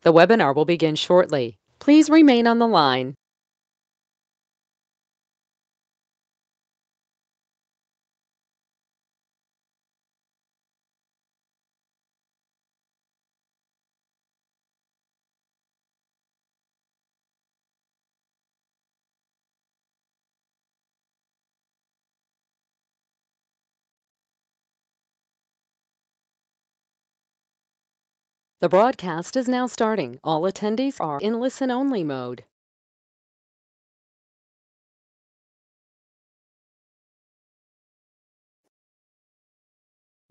The webinar will begin shortly. Please remain on the line. The broadcast is now starting. All attendees are in listen-only mode.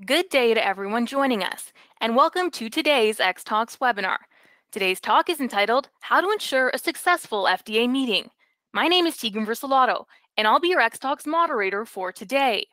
Good day to everyone joining us, and welcome to today's X-Talks webinar. Today's talk is entitled, How to Ensure a Successful FDA Meeting. My name is Tegan Versolato, and I'll be your X-Talks moderator for today.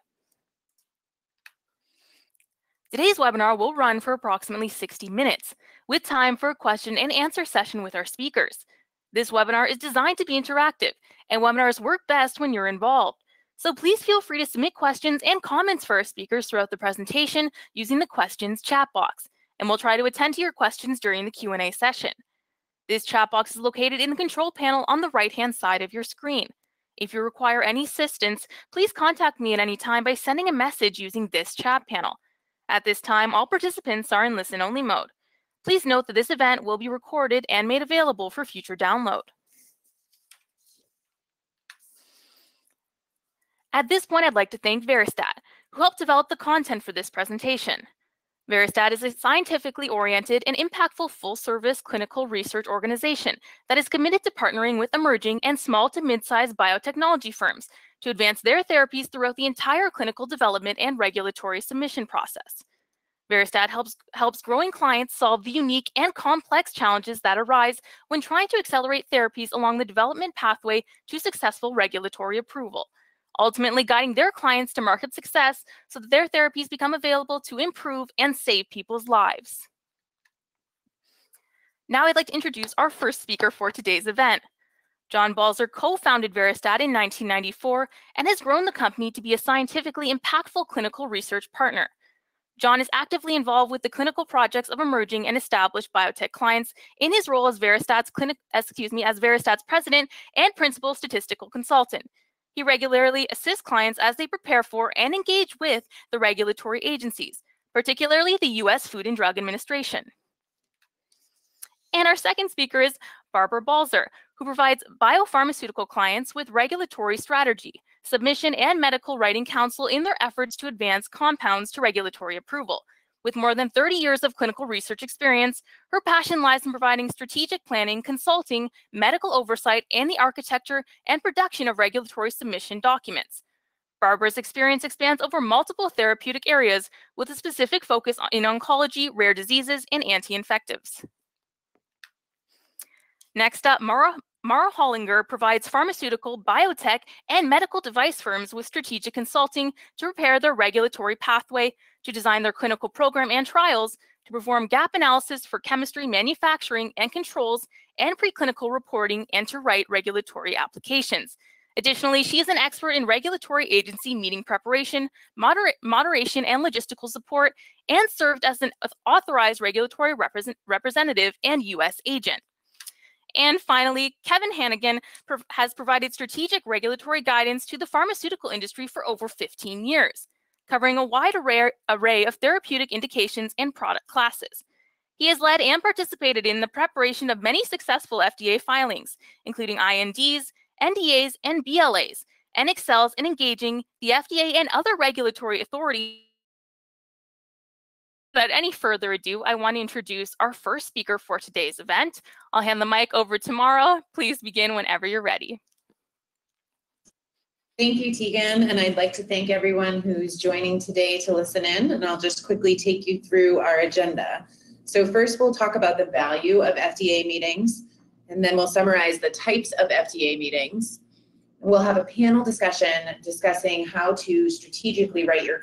Today's webinar will run for approximately 60 minutes, with time for a question and answer session with our speakers. This webinar is designed to be interactive, and webinars work best when you're involved. So please feel free to submit questions and comments for our speakers throughout the presentation using the questions chat box, and we'll try to attend to your questions during the Q&A session. This chat box is located in the control panel on the right-hand side of your screen. If you require any assistance, please contact me at any time by sending a message using this chat panel. At this time, all participants are in listen-only mode. Please note that this event will be recorded and made available for future download. At this point, I'd like to thank Veristat, who helped develop the content for this presentation. Veristat is a scientifically oriented and impactful full-service clinical research organization that is committed to partnering with emerging and small to mid-sized biotechnology firms to advance their therapies throughout the entire clinical development and regulatory submission process. Veristat helps growing clients solve the unique and complex challenges that arise when trying to accelerate therapies along the development pathway to successful regulatory approval, ultimately guiding their clients to market success so that their therapies become available to improve and save people's lives. Now I'd like to introduce our first speaker for today's event. John Balzer co-founded Veristat in 1994 and has grown the company to be a scientifically impactful clinical research partner. John is actively involved with the clinical projects of emerging and established biotech clients in his role as Veristat's president and principal statistical consultant. He regularly assists clients as they prepare for and engage with the regulatory agencies, particularly the U.S. Food and Drug Administration. And our second speaker is Barbara Balzer, who provides biopharmaceutical clients with regulatory strategy, submission, and medical writing counsel in their efforts to advance compounds to regulatory approval. With more than 30 years of clinical research experience, her passion lies in providing strategic planning, consulting, medical oversight, and the architecture and production of regulatory submission documents. Barbara's experience expands over multiple therapeutic areas with a specific focus in oncology, rare diseases, and anti-infectives. Next up, Mara Hollinger provides pharmaceutical, biotech, and medical device firms with strategic consulting to prepare their regulatory pathway, to design their clinical program and trials, to perform gap analysis for chemistry, manufacturing, and controls, and preclinical reporting, and to write regulatory applications. Additionally, she is an expert in regulatory agency meeting preparation, moderation, and logistical support, and served as an authorized regulatory representative and U.S. agent. And finally, Kevin Hannigan has provided strategic regulatory guidance to the pharmaceutical industry for over 15 years, covering a wide array of therapeutic indications and product classes. He has led and participated in the preparation of many successful FDA filings, including INDs, NDAs, and BLAs, and excels in engaging the FDA and other regulatory authorities. Without any further ado, I want to introduce our first speaker for today's event. I'll hand the mic over to Mara. Please begin whenever you're ready. Thank you, Tegan, and I'd like to thank everyone who's joining today to listen in, and I'll just quickly take you through our agenda. So first, we'll talk about the value of FDA meetings, and then we'll summarize the types of FDA meetings. We'll have a panel discussion discussing how to strategically write your